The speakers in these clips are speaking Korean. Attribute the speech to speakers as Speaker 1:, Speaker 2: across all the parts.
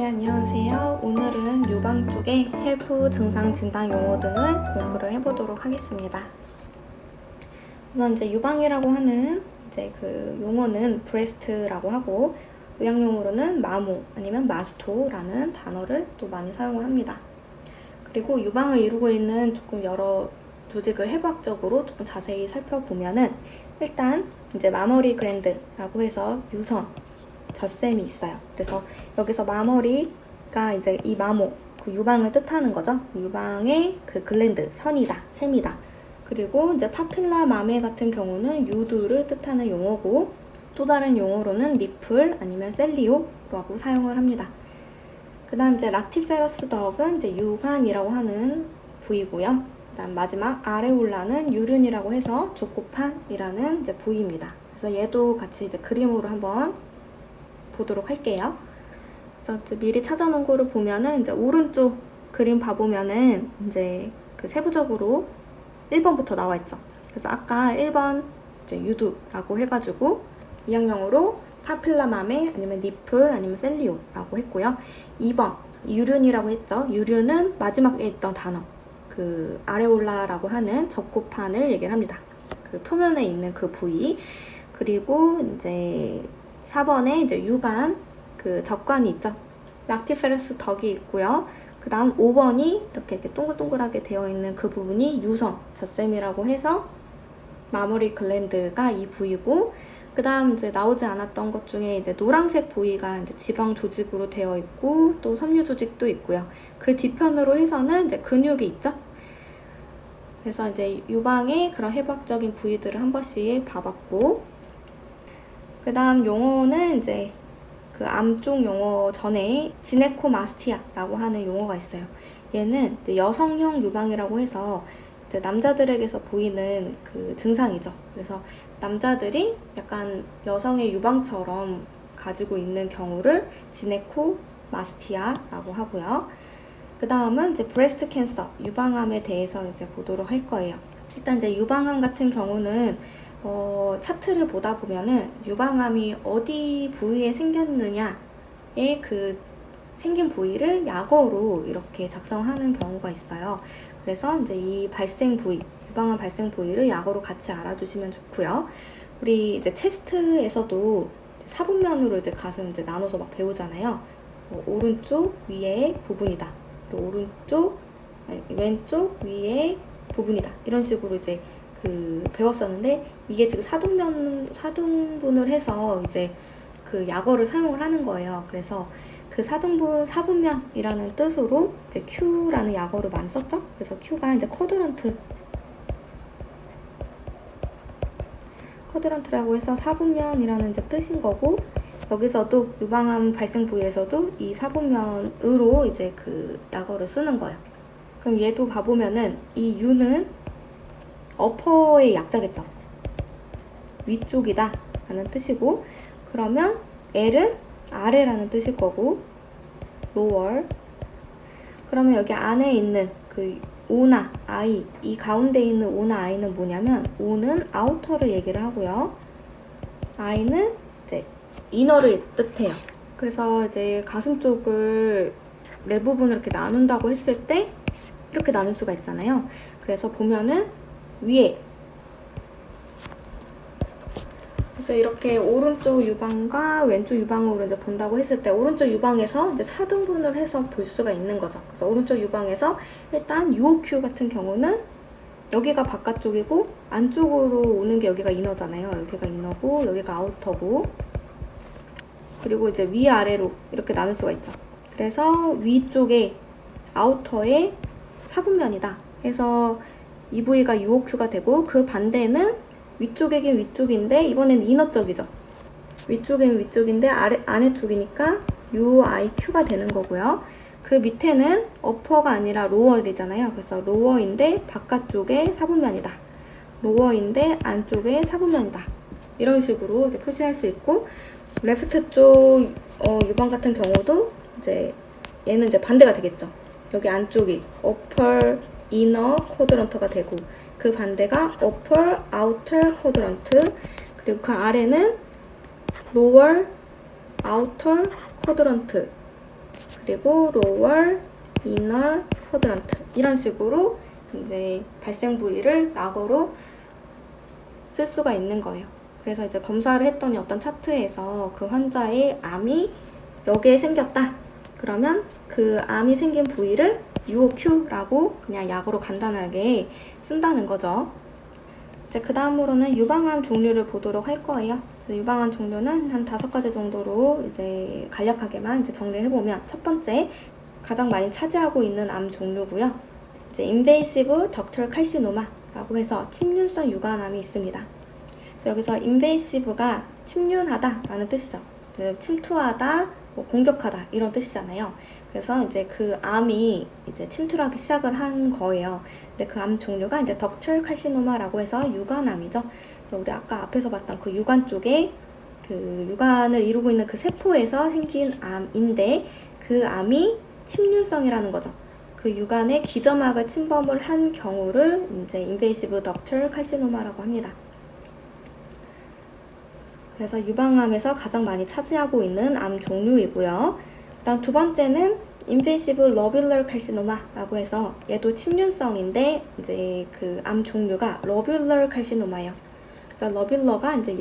Speaker 1: 네, 안녕하세요. 오늘은 유방 쪽의 헬프 증상 진단 용어 등을 공부를 해보도록 하겠습니다. 우선 이제 유방이라고 하는 이제 그 용어는 브레스트라고 하고 의학용어로는 마모 아니면 마스토라는 단어를 또 많이 사용을 합니다. 그리고 유방을 이루고 있는 조금 여러 조직을 해부학적으로 조금 자세히 살펴보면은 일단 이제 마머리 글랜드라고 해서 유선 젖샘이 있어요. 그래서 여기서 마머리가 이제 이 마모, 그 유방을 뜻하는 거죠. 유방의 그 글랜드, 선이다, 샘이다. 그리고 이제 파필라 마메 같은 경우는 유두를 뜻하는 용어고 또 다른 용어로는 니플 아니면 셀리오라고 사용을 합니다. 그 다음 이제 라티페러스 덕은 이제 유관이라고 하는 부위고요. 그 다음 마지막 아레올라는 유륜이라고 해서 조코판이라는 이제 부위입니다. 그래서 얘도 같이 이제 그림으로 한번 보도록 할게요. 그래서 미리 찾아놓은 거를 보면은 이제 오른쪽 그림 봐보면은 이제 그 세부적으로 1번부터 나와 있죠. 그래서 아까 1번 이제 유두라고 해가지고 이형용어로 파필라 마메 아니면 니플 아니면 셀리오라고 했고요. 2번 유륜이라고 했죠. 유륜은 마지막에 있던 단어 그 아레올라라고 하는 적고판을 얘기를 합니다. 그 표면에 있는 그 부위. 그리고 이제 4번에 이제 유관, 그 적관이 있죠. 락티페러스 덕이 있고요. 그 다음 5번이 이렇게 동글동글하게 되어 있는 그 부분이 유선, 젖샘이라고 해서 마머리 글랜드가 이 부위고, 그 다음 이제 나오지 않았던 것 중에 이제 노란색 부위가 이제 지방 조직으로 되어 있고, 또 섬유 조직도 있고요. 그 뒤편으로 해서는 이제 근육이 있죠. 그래서 이제 유방의 그런 해부학적인 부위들을 한 번씩 봐봤고, 그 다음 용어는 이제 그 암쪽 용어 전에 지네코마스티아라고 하는 용어가 있어요. 얘는 이제 여성형 유방이라고 해서 이제 남자들에게서 보이는 그 증상이죠. 그래서 남자들이 약간 여성의 유방처럼 가지고 있는 경우를 지네코마스티아라고 하고요. 그 다음은 이제 브레스트 캔서, 유방암에 대해서 이제 보도록 할 거예요. 일단 이제 유방암 같은 경우는 차트를 보다 보면은 유방암이 어디 부위에 생겼느냐의 그 생긴 부위를 약어로 이렇게 작성하는 경우가 있어요. 그래서 이제 이 발생 부위, 유방암 발생 부위를 약어로 같이 알아두시면 좋고요. 우리 이제 체스트에서도 사분면으로 이제 가슴 이제 나눠서 막 배우잖아요. 오른쪽 위에 부분이다. 또 오른쪽, 왼쪽 위에 부분이다. 이런 식으로 이제 그 배웠었는데 이게 지금 사등분을 해서 이제 그 약어를 사용을 하는 거예요. 그래서 그 사분면이라는 뜻으로 이제 Q라는 약어를 많이 썼죠. 그래서 Q가 이제 쿼드런트라고 해서 사분면이라는 이제 뜻인 거고, 여기서도 유방암 발생 부위에서도 이 사분면으로 이제 그 약어를 쓰는 거예요. 그럼 얘도 봐보면은 이 U는 어퍼의 약자겠죠. 위쪽이다 라는 뜻이고, 그러면 L은 아래라는 뜻일 거고, lower. 그러면 여기 안에 있는 그 O나 I, 이 가운데 있는 O나 I는 뭐냐면 O는 outer를 얘기를 하고요. I는 이제 inner를 뜻해요. 그래서 이제 가슴 쪽을 네 부분을 이렇게 나눈다고 했을 때 이렇게 나눌 수가 있잖아요. 그래서 보면은 위에, 그래서 이렇게 오른쪽 유방과 왼쪽 유방으로 이제 본다고 했을 때 오른쪽 유방에서 이제 사등분을 해서 볼 수가 있는 거죠. 그래서 오른쪽 유방에서 일단 UOQ 같은 경우는 여기가 바깥쪽이고 안쪽으로 오는 게 여기가 이너잖아요. 여기가 이너고 여기가 아우터고, 그리고 이제 위아래로 이렇게 나눌 수가 있죠. 그래서 위쪽에 아우터의 사분면이다 해서 이 부위가 UOQ가 되고, 그 반대는 위쪽이긴 위쪽인데 이번엔 이너 쪽이죠. 위쪽은 위쪽인데 안에 쪽이니까 UIQ가 되는 거고요. 그 밑에는 어퍼가 아니라 로어이잖아요. 그래서 로어인데 바깥쪽에 사분면이다. 로어인데 안쪽에 사분면이다. 이런 식으로 이제 표시할 수 있고, 레프트 쪽 유방 같은 경우도 이제 얘는 이제 반대가 되겠죠. 여기 안쪽이 upper inner quadrant가 되고, 그 반대가 upper outer quadrant, 그리고 그 아래는 lower outer quadrant, 그리고 lower, inner quadrant 이런 식으로 이제 발생 부위를 낙으로 쓸 수가 있는 거예요. 그래서 이제 검사를 했더니 어떤 차트에서 그 환자의 암이 여기에 생겼다. 그러면 그 암이 생긴 부위를 UOQ라고 그냥 약으로 간단하게 쓴다는 거죠. 이제 그 다음으로는 유방암 종류를 보도록 할 거예요. 유방암 종류는 한 5가지 정도로 이제 간략하게만 이제 정리를 해보면, 첫 번째 가장 많이 차지하고 있는 암 종류고요. 이제 invasive ductal carcinoma라고 해서 침륜성 유관암이 있습니다. 여기서 invasive가 침륜하다라는 뜻이죠. 침투하다, 뭐 공격하다 이런 뜻이잖아요. 그래서 이제 그 암이 이제 침투를 하기 시작을 한 거예요. 근데 그 암 종류가 이제 ductal carcinoma라고 해서 유관암이죠. 그래서 우리 아까 앞에서 봤던 그 유관 쪽에 그 유관을 이루고 있는 그 세포에서 생긴 암인데, 그 암이 침륜성이라는 거죠. 그 유관에 기점막을 침범을 한 경우를 이제 invasive ductal carcinoma라고 합니다. 그래서 유방암에서 가장 많이 차지하고 있는 암 종류이고요. 그다음 두 번째는 invasive lobular carcinoma라고 해서 얘도 침륜성인데 이제 그 암 종류가 lobular carcinoma예요. 그래서 lobular가 이제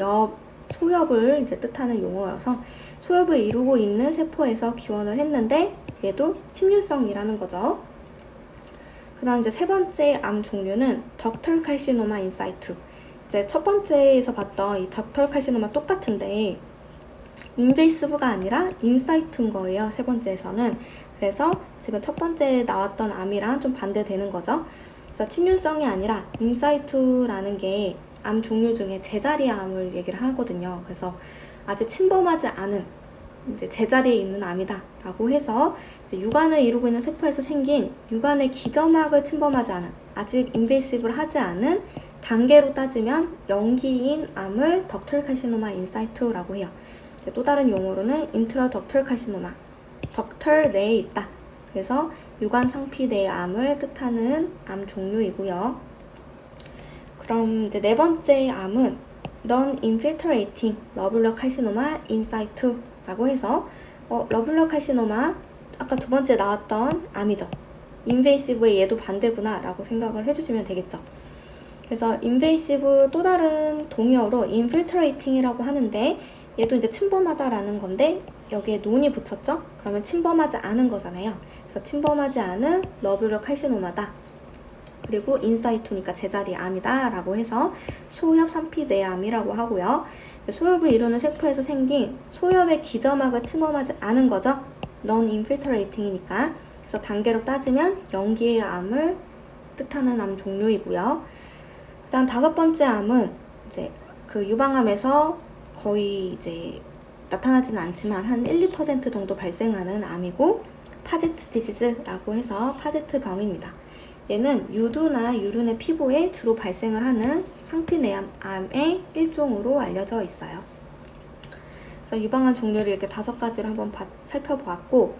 Speaker 1: 소엽을 이제 뜻하는 용어여서 소엽을 이루고 있는 세포에서 기원을 했는데 얘도 침륜성이라는 거죠. 그다음 이제 세 번째 암 종류는 ductal carcinoma in situ. 이제 첫 번째에서 봤던 이 닥털 카시노마 똑같은데 인베이시브가 아니라 인사이트인 거예요. 세 번째에서는. 그래서 지금 첫 번째 나왔던 암이랑 좀 반대되는 거죠. 그래서 침륜성이 아니라 인사이트라는 게 암 종류 중에 제자리 암을 얘기를 하거든요. 그래서 아직 침범하지 않은 이제 제자리에 있는 암이다 라고 해서 이제 유관을 이루고 있는 세포에서 생긴 유관의 기점막을 침범하지 않은, 아직 인베이시브를 하지 않은 단계로 따지면 영기인 암을 덕털 카시노마 인사이트라고 해요. 또 다른 용어로는 인트라 덕털 카시노마, 덕털 내에 있다. 그래서 유관 상피 내의 암을 뜻하는 암 종류이고요. 그럼 이제 네 번째 암은 non-infiltrating lobular carcinoma in situ라고 해서 lobular carcinoma 아까 두 번째 나왔던 암이죠. 인베이시브의 얘도 반대구나 라고 생각을 해주시면 되겠죠. 그래서 invasive 또 다른 동의어로 infiltrating이라고 하는데 얘도 이제 침범하다라는 건데 여기에 논이 붙였죠? 그러면 침범하지 않은 거잖아요. 그래서 침범하지 않은 lobular carcinoma다. 그리고 인사이토니까 제자리 암이다 라고 해서 소엽 산피내 암이라고 하고요. 소엽을 이루는 세포에서 생긴 소엽의 기점막을 침범하지 않은 거죠. non-infiltrating이니까. 그래서 단계로 따지면 영기의 암을 뜻하는 암 종류이고요. 일단 다섯 번째 암은 이제 그 유방암에서 거의 이제 나타나지는 않지만 한 1~2% 정도 발생하는 암이고, 파제트 디지즈라고 해서 파제트 병입니다. 얘는 유두나 유륜의 피부에 주로 발생을 하는 상피내암의 일종으로 알려져 있어요. 그래서 유방암 종류를 이렇게 5가지를 한번 살펴보았고,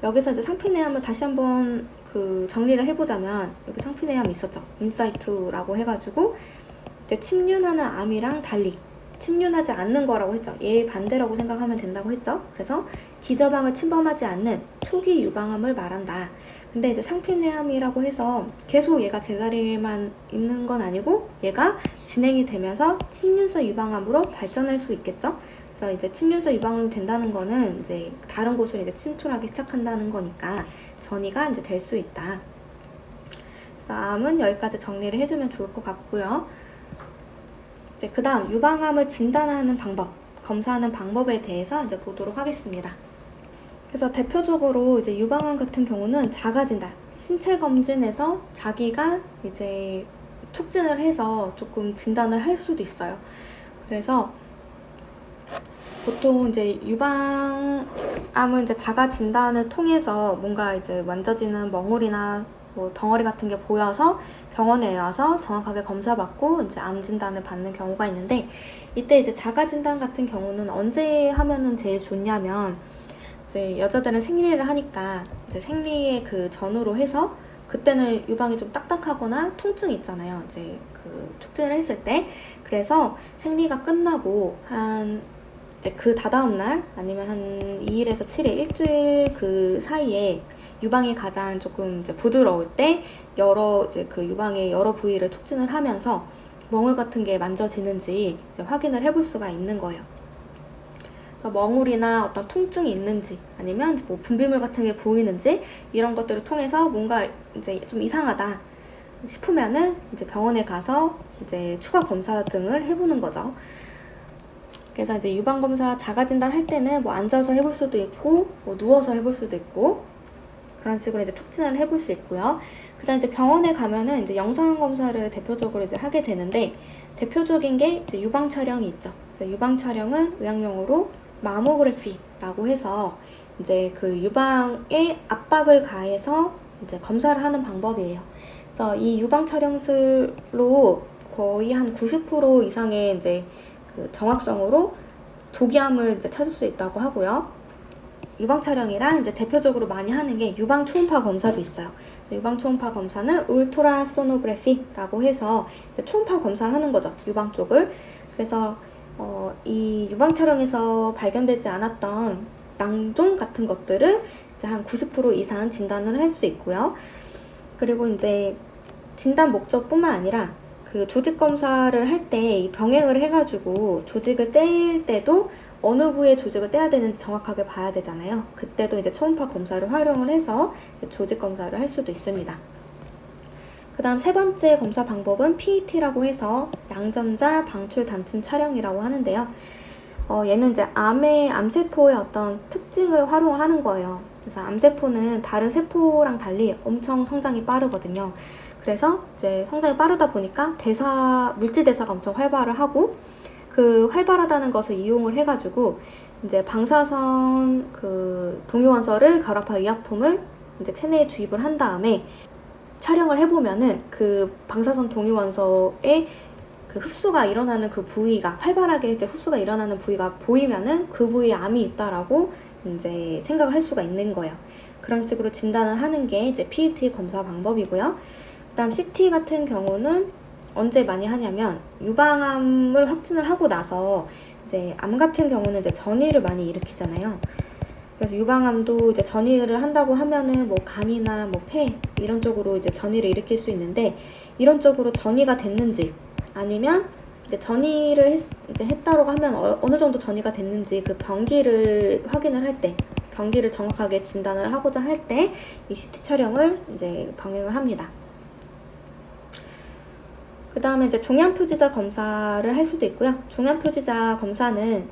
Speaker 1: 여기서 이제 상피내암을 다시 한번 그 정리를 해보자면, 여기 상피내암이 있었죠. 인사이트라고 해가지고 이제 침륜하는 암이랑 달리 침륜하지 않는 거라고 했죠. 얘 반대라고 생각하면 된다고 했죠. 그래서 기저방을 침범하지 않는 초기 유방암을 말한다. 근데 이제 상피내암이라고 해서 계속 얘가 제자리에만 있는 건 아니고 얘가 진행이 되면서 침륜성 유방암으로 발전할 수 있겠죠. 그래서 이제 침륜성 유방암이 된다는 거는 이제 다른 곳으로 이제 침투하기 시작한다는 거니까 전이가 이제 될 수 있다. 그래서 암은 여기까지 정리를 해주면 좋을 것 같고요. 이제 그 다음 유방암을 진단하는 방법, 검사하는 방법에 대해서 이제 보도록 하겠습니다. 그래서 대표적으로 이제 유방암 같은 경우는 자가진단, 신체 검진에서 자기가 이제 촉진을 해서 조금 진단을 할 수도 있어요. 그래서 보통 이제 유방암은 이제 자가 진단을 통해서 뭔가 이제 만져지는 멍울이나 뭐 덩어리 같은 게 보여서 병원에 와서 정확하게 검사받고 이제 암 진단을 받는 경우가 있는데, 이때 이제 자가 진단 같은 경우는 언제 하면은 제일 좋냐면, 이제 여자들은 생리를 하니까 이제 생리의 그 전후로 해서 그때는 유방이 좀 딱딱하거나 통증이 있잖아요. 이제 그 촉진을 했을 때. 그래서 생리가 끝나고 한 이제 그 다다음 날 아니면 한 2일에서 7일, 일주일 그 사이에 유방이 가장 조금 이제 부드러울 때 이제 그 유방의 여러 부위를 촉진을 하면서 멍울 같은 게 만져지는지 이제 확인을 해볼 수가 있는 거예요. 그래서 멍울이나 어떤 통증이 있는지 아니면 뭐 분비물 같은 게 보이는지 이런 것들을 통해서 뭔가 이제 좀 이상하다 싶으면은 이제 병원에 가서 이제 추가 검사 등을 해보는 거죠. 그래서 이제 유방 검사 자가 진단할 때는 뭐 앉아서 해볼 수도 있고 뭐 누워서 해볼 수도 있고 그런 식으로 이제 촉진을 해볼 수 있고요. 그다음 이제 병원에 가면은 이제 영상 검사를 대표적으로 이제 하게 되는데 대표적인 게 이제 유방 촬영이 있죠. 그래서 유방 촬영은 의학용어로 마모그래피라고 해서 이제 그 유방에 압박을 가해서 이제 검사를 하는 방법이에요. 그래서 이 유방 촬영술로 거의 한 90% 이상의 이제 그 정확성으로 조기암을 이제 찾을 수 있다고 하고요. 유방 촬영이랑 이제 대표적으로 많이 하는 게 유방 초음파 검사도 있어요. 유방 초음파 검사는 울트라소노그래피라고 해서 이제 초음파 검사를 하는 거죠. 유방 쪽을. 그래서 이 유방 촬영에서 발견되지 않았던 낭종 같은 것들을 이제 한 90% 이상 진단을 할 수 있고요. 그리고 이제 진단 목적뿐만 아니라 그 조직 검사를 할 때 병행을 해가지고 조직을 뗄 때도 어느 부위에 조직을 떼야 되는지 정확하게 봐야 되잖아요. 그때도 이제 초음파 검사를 활용을 해서 이제 조직 검사를 할 수도 있습니다. 그 다음 세 번째 검사 방법은 PET라고 해서 양점자 방출 단층 촬영이라고 하는데요. 얘는 이제 암세포의 어떤 특징을 활용을 하는 거예요. 그래서 암세포는 다른 세포랑 달리 엄청 성장이 빠르거든요. 그래서 이제 성장이 빠르다 보니까 물질 대사가 엄청 활발을 하고 그 활발하다는 것을 이용을 해가지고 이제 방사선 그 동위원소를 결합한 의약품을 이제 체내에 주입을 한 다음에 촬영을 해보면은 그 방사선 동위원소의 그 흡수가 일어나는 그 부위가 활발하게 이제 흡수가 일어나는 부위가 보이면은 그 부위에 암이 있다라고 이제 생각을 할 수가 있는 거예요. 그런 식으로 진단을 하는 게 이제 PET 검사 방법이고요. 그다음 CT 같은 경우는 언제 많이 하냐면 유방암을 확진을 하고 나서 이제 암 같은 경우는 이제 전이를 많이 일으키잖아요. 그래서 유방암도 이제 전이를 한다고 하면은 뭐 간이나 뭐 폐 이런 쪽으로 이제 전이를 일으킬 수 있는데 이런 쪽으로 전이가 됐는지 아니면 이제 전이를 이제 했다고 하면 어느 정도 전이가 됐는지 그 병기를 확인을 할 때 병기를 정확하게 진단을 하고자 할 때 이 CT 촬영을 이제 병행을 합니다. 그 다음에 이제 종양표지자 검사를 할 수도 있고요. 종양표지자 검사는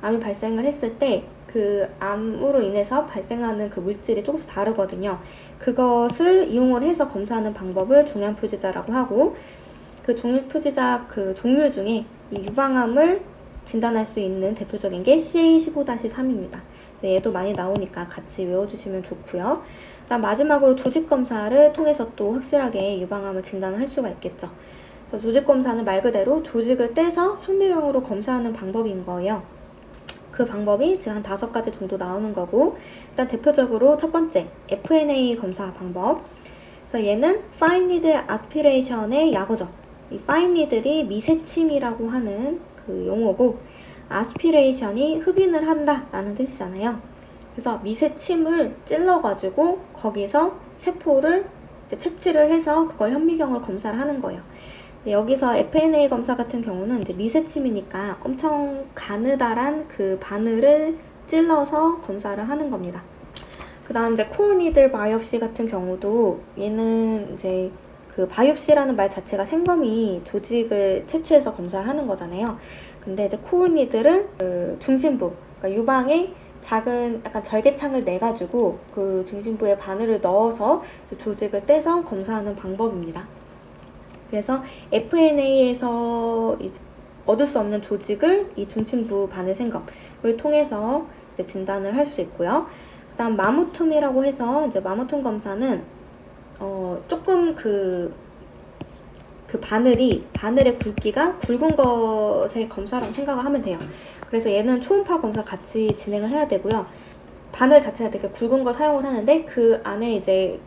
Speaker 1: 암이 발생을 했을 때 그 암으로 인해서 발생하는 그 물질이 조금씩 다르거든요. 그것을 이용을 해서 검사하는 방법을 종양표지자라고 하고 그 종양표지자 그 종류 중에 이 유방암을 진단할 수 있는 대표적인 게 CA15-3입니다. 얘도 많이 나오니까 같이 외워주시면 좋고요. 그다음 마지막으로 조직검사를 통해서 또 확실하게 유방암을 진단을 할 수가 있겠죠. 그래서 조직검사는 말 그대로 조직을 떼서 현미경으로 검사하는 방법인 거예요. 그 방법이 지금 한 5가지 정도 나오는 거고 일단 대표적으로 첫 번째 FNA 검사 방법. 그래서 얘는 Fine Needle Aspiration의 약어죠. 이 Fine Needle이 미세침이라고 하는 그 용어고 Aspiration이 흡인을 한다라는 뜻이잖아요. 그래서 미세침을 찔러가지고 거기서 세포를 이제 채취를 해서 그걸 현미경을 검사를 하는 거예요. 여기서 FNA 검사 같은 경우는 이제 미세침이니까 엄청 가느다란 그 바늘을 찔러서 검사를 하는 겁니다. 그 다음 이제 코어 니들 바이옵시 같은 경우도 얘는 이제 그 바이옵시라는 말 자체가 생검이 조직을 채취해서 검사를 하는 거잖아요. 근데 이제 코어 니들은 그 중심부, 그러니까 유방에 작은 약간 절개창을 내가지고 그 중심부에 바늘을 넣어서 조직을 떼서 검사하는 방법입니다. 그래서 FNA에서 이제 얻을 수 없는 조직을 이 중심부 바늘 생검을 통해서 이제 진단을 할 수 있고요. 그다음 마모툼이라고 해서 이제 마모툼 검사는 조금 그 바늘의 굵기가 굵은 것의 검사라고 생각을 하면 돼요. 그래서 얘는 초음파 검사 같이 진행을 해야 되고요. 바늘 자체가 되게 굵은 거 사용을 하는데 그 안에 이제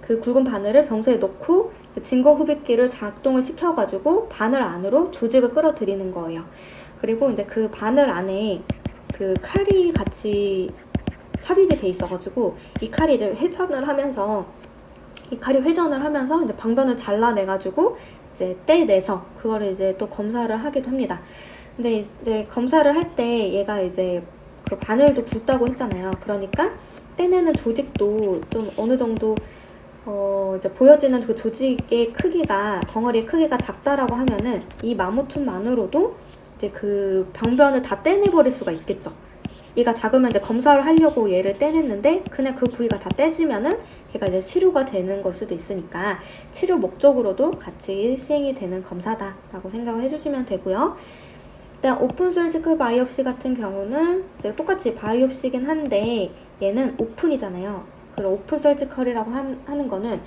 Speaker 1: 그 굵은 바늘을 병소에 넣고 증거 흡입기를 작동을 시켜가지고 바늘 안으로 조직을 끌어들이는 거예요. 그리고 이제 그 바늘 안에 그 칼이 같이 삽입이 돼 있어가지고 이 칼이 이제 회전을 하면서 이제 방변을 잘라내가지고 이제 떼내서 그거를 이제 또 검사를 하기도 합니다. 근데 이제 검사를 할 때 얘가 이제 그 바늘도 굵다고 했잖아요. 그러니까 떼내는 조직도 좀 어느 정도 이제 보여지는 그 조직의 크기가, 덩어리의 크기가 작다라고 하면은 이 마모톤만으로도 이제 그 방변을 다 떼내버릴 수가 있겠죠. 얘가 작으면 이제 검사를 하려고 얘를 떼냈는데 그냥 그 부위가 다 떼지면은 얘가 이제 치료가 되는 걸 수도 있으니까 치료 목적으로도 같이 시행이 되는 검사다라고 생각을 해주시면 되고요. 일단 오픈 서지컬 바이옵시 같은 경우는 이제 똑같이 바이옵시긴 한데 얘는 오픈이잖아요. 그리고 오픈 서지컬이라고 하는 거는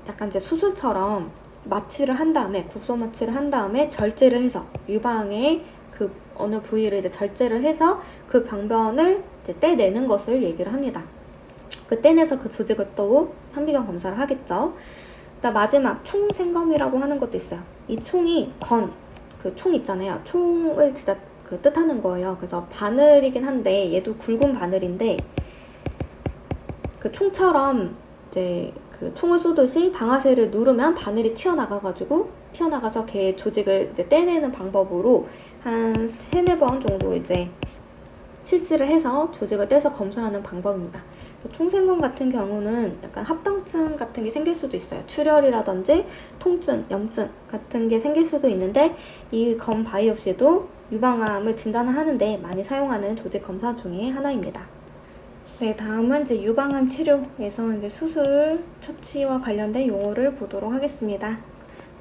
Speaker 1: 약간 이제 수술처럼 마취를 한 다음에, 국소 마취를 한 다음에 절제를 해서 유방의 그 어느 부위를 이제 절제를 해서 그 방변을 이제 떼내는 것을 얘기를 합니다. 그 떼내서 그 조직을 또 현미경 검사를 하겠죠. 일단 마지막 총생검이라고 하는 것도 있어요. 이 총이 그 총 있잖아요. 총을 진짜 그 뜻하는 거예요. 그래서 바늘이긴 한데 얘도 굵은 바늘인데 그 총처럼 이제 그 총을 쏘듯이 방아쇠를 누르면 바늘이 튀어나가서 걔 조직을 이제 떼내는 방법으로 한 3-4번 정도 이제 실시를 해서 조직을 떼서 검사하는 방법입니다. 총생검 같은 경우는 약간 합병증 같은 게 생길 수도 있어요. 출혈이라든지 통증, 염증 같은 게 생길 수도 있는데 이 검 바이옵시도 유방암을 진단을 하는데 많이 사용하는 조직 검사 중에 하나입니다. 네, 다음은 이제 유방암 치료에서 이제 수술 처치와 관련된 용어를 보도록 하겠습니다.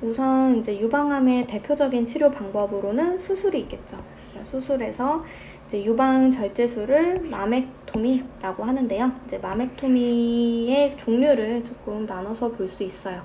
Speaker 1: 우선 이제 유방암의 대표적인 치료 방법으로는 수술이 있겠죠. 수술에서 이제 유방 절제술을 마맥토미라고 하는데요. 이제 마맥토미의 종류를 조금 나눠서 볼 수 있어요.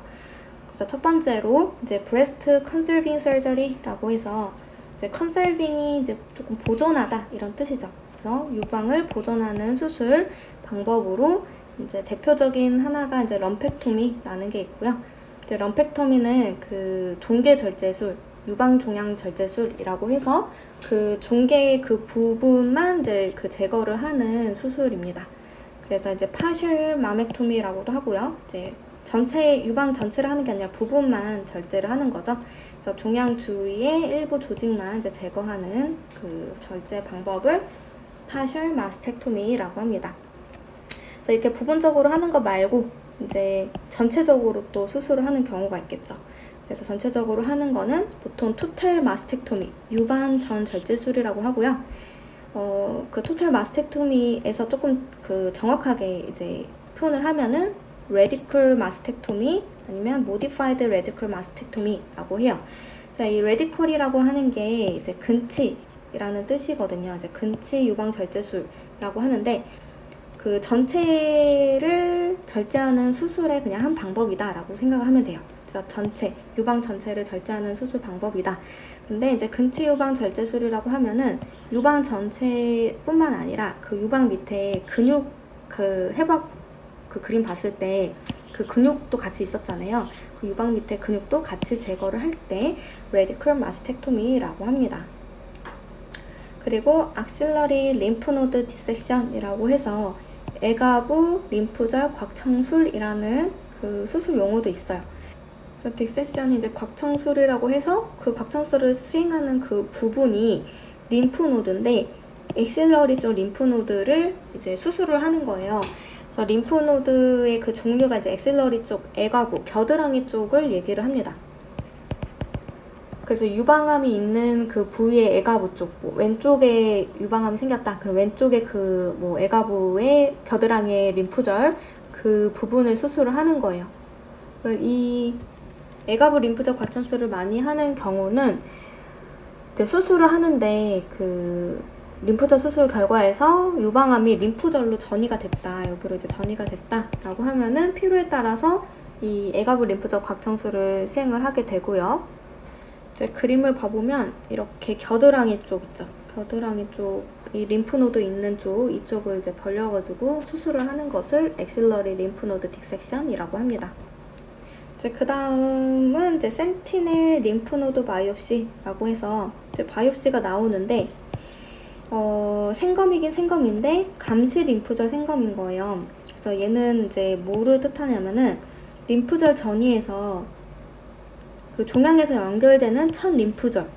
Speaker 1: 그래서 첫 번째로 이제 브레스트 컨설빙 서저리라고 해서 이제 컨설빙이 이제 조금 보존하다 이런 뜻이죠. 그래서 유방을 보존하는 수술 방법으로 이제 대표적인 하나가 이제 럼펙토미라는 게 있고요. 이제 럼펙토미는 그 종괴 절제술, 유방 종양 절제술이라고 해서 그 종괴의 그 부분만 이제 그 제거를 하는 수술입니다. 그래서 이제 파셜 마멕토미라고도 하고요. 이제 유방 전체를 하는 게 아니라 부분만 절제를 하는 거죠. 그래서 종양 주위의 일부 조직만 이제 제거하는 그 절제 방법을 파셜 마스텍토미라고 합니다. 그래서 이렇게 부분적으로 하는 거 말고 이제 전체적으로 또 수술을 하는 경우가 있겠죠. 그래서 전체적으로 하는 거는 보통 토탈 마스텍토미, 유방 전 절제술이라고 하고요. 그 토탈 마스텍토미에서 조금 그 정확하게 이제 표현을 하면은 레디컬 마스텍토미 아니면 모디파이드 레디컬 마스텍토미라고 해요. 자, 이 레디컬이라고 하는 게 이제 근치라는 뜻이거든요. 이제 근치 유방 절제술이라고 하는데 그 전체를 절제하는 수술의 그냥 한 방법이다라고 생각을 하면 돼요. 유방 전체를 절제하는 수술 방법이다. 근데 이제 근치 유방 절제술이라고 하면은 유방 전체뿐만 아니라 그 유방 밑에 근육 그 해박 그 그림 봤을 때 그 근육도 같이 있었잖아요. 그 유방 밑에 근육도 같이 제거를 할 때 레디컬 마스텍토미라고 합니다. 그리고 악실러리 림프노드 디섹션이라고 해서 애가부 림프절 곽청술이라는 그 수술 용어도 있어요. 그래서 딕세션이 이제 곽청술이라고 해서 그 곽청술을 수행하는 그 부분이 림프노드인데 엑실러리 쪽 림프노드를 이제 수술을 하는 거예요. 그래서 림프노드의 그 종류가 이제 엑실러리 쪽, 애가부, 겨드랑이 쪽을 얘기를 합니다. 그래서 유방암이 있는 그 부위의 애가부 쪽, 뭐 왼쪽에 유방암이 생겼다. 그럼 왼쪽에 그 뭐 애가부의 겨드랑이의 림프절 그 부분을 수술을 하는 거예요. 이 애가부 림프절 과천술을 많이 하는 경우는 이제 수술을 하는데 그 림프절 수술 결과에서 유방암이 림프절로 전이가 됐다. 여기로 이제 전이가 됐다라고 하면은 필요에 따라서 이 애가부 림프절 곽청술을 시행을 하게 되고요. 이제 그림을 봐보면 이렇게 겨드랑이 쪽 있죠. 겨드랑이 쪽, 이 림프노드 있는 쪽, 이쪽을 이제 벌려가지고 수술을 하는 것을 엑실러리 림프노드 디섹션이라고 합니다. 이제 그 다음은 이제 센티넬 림프노드 바이옵시라고 해서 이제 바이옵시가 나오는데 생검이긴 생검인데 감시 림프절 생검인 거예요. 그래서 얘는 이제 뭐를 뜻하냐면은 림프절 전이에서 그 종양에서 연결되는 첫 림프절,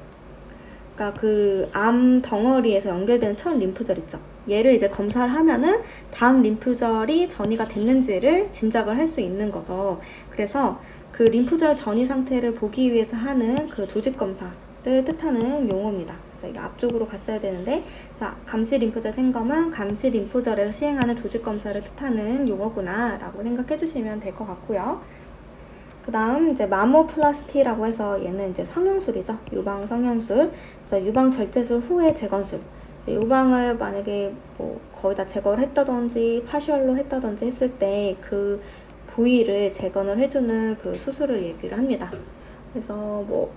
Speaker 1: 그러니까 그 암 덩어리에서 연결되는 첫 림프절 있죠. 얘를 이제 검사를 하면은 다음 림프절이 전이가 됐는지를 짐작을 할 수 있는 거죠. 그래서 그 림프절 전이 상태를 보기 위해서 하는 그 조직 검사를 뜻하는 용어입니다. 그래서 이게 앞쪽으로 갔어야 되는데, 자, 감시 림프절 생검은 감시 림프절에서 시행하는 조직 검사를 뜻하는 용어구나라고 생각해 주시면 될 것 같고요. 그 다음 이제 마모플라스티라고 해서 얘는 이제 성형술이죠. 유방 성형술. 그래서 유방 절제술 후의 재건술. 유방을 만약에 뭐 거의 다 제거를 했다든지 파셜로 했다든지 했을 때 그 부위를 재건을 해주는 그 수술을 얘기를 합니다. 그래서 뭐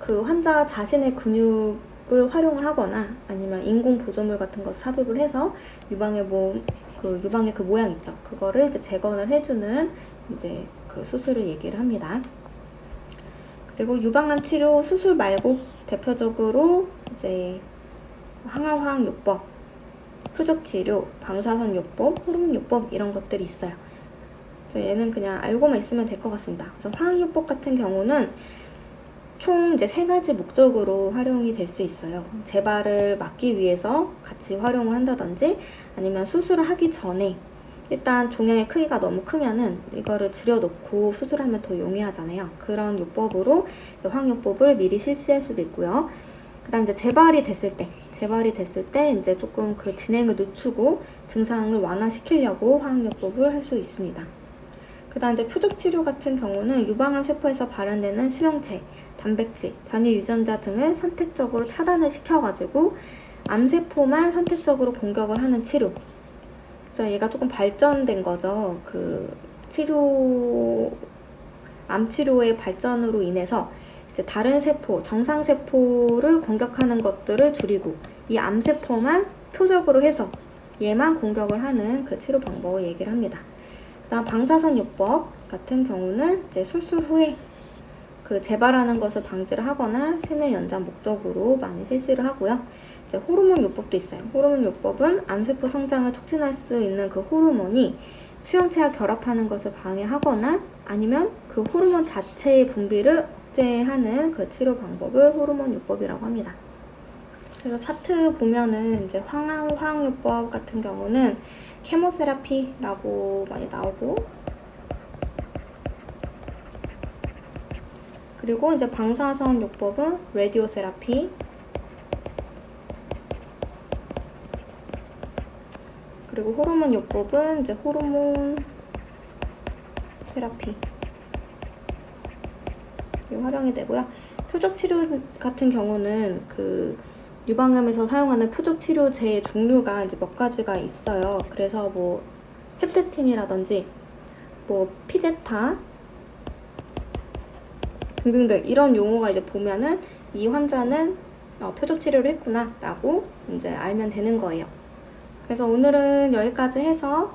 Speaker 1: 그 환자 자신의 근육을 활용을 하거나 아니면 인공 보조물 같은 것을 삽입을 해서 유방의 유방의 그 모양 있죠. 그거를 이제 재건을 해주는 이제 그 수술을 얘기를 합니다. 그리고 유방암 치료 수술 말고 대표적으로 이제 항암화학요법, 표적치료, 방사선 요법, 호르몬 요법 이런 것들이 있어요. 그래서 얘는 그냥 알고만 있으면 될 것 같습니다. 그래서 화학요법 같은 경우는 총 이제 3가지 목적으로 활용이 될 수 있어요. 재발을 막기 위해서 같이 활용을 한다든지 아니면 수술을 하기 전에 일단 종양의 크기가 너무 크면은 이거를 줄여놓고 수술하면 더 용이하잖아요. 그런 요법으로 화학요법을 미리 실시할 수도 있고요. 그 다음 이제 재발이 됐을 때 이제 조금 그 진행을 늦추고 증상을 완화시키려고 화학요법을 할 수 있습니다. 그 다음 이제 표적치료 같은 경우는 유방암 세포에서 발현되는 수용체, 단백질, 변이 유전자 등을 선택적으로 차단을 시켜가지고 암세포만 선택적으로 공격을 하는 치료. 그래서 얘가 조금 발전된 거죠. 그 암 치료의 발전으로 인해서 이제 다른 세포, 정상 세포를 공격하는 것들을 줄이고 이 암세포만 표적으로 해서 얘만 공격을 하는 그 치료 방법을 얘기를 합니다. 그다음 방사선 요법 같은 경우는 이제 수술 후에 그 재발하는 것을 방지를 하거나 생명 연장 목적으로 많이 실시를 하고요. 이제 호르몬 요법도 있어요. 호르몬 요법은 암세포 성장을 촉진할 수 있는 그 호르몬이 수용체와 결합하는 것을 방해하거나 아니면 그 호르몬 자체의 분비를 억제하는 그 치료 방법을 호르몬 요법이라고 합니다. 그래서 차트 보면은 이제 화학요법 같은 경우는 케모세라피라고 많이 나오고, 그리고 이제 방사선 요법은 라디오세라피, 그리고 호르몬 요법은 이제 호르몬 세라피 활용이 되고요. 표적 치료 같은 경우는 그 유방암에서 사용하는 표적 치료제의 종류가 이제 몇 가지가 있어요. 그래서 뭐 헵세틴이라든지 뭐 피제타 등등등 이런 용어가 이제 보면은 이 환자는 표적 치료를 했구나 라고 이제 알면 되는 거예요. 그래서 오늘은 여기까지 해서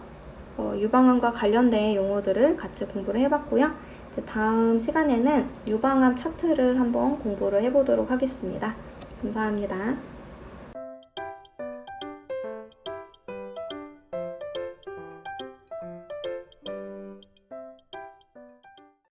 Speaker 1: 유방암과 관련된 용어들을 같이 공부를 해봤고요. 이제 다음 시간에는 유방암 차트를 한번 공부를 해보도록 하겠습니다. 감사합니다.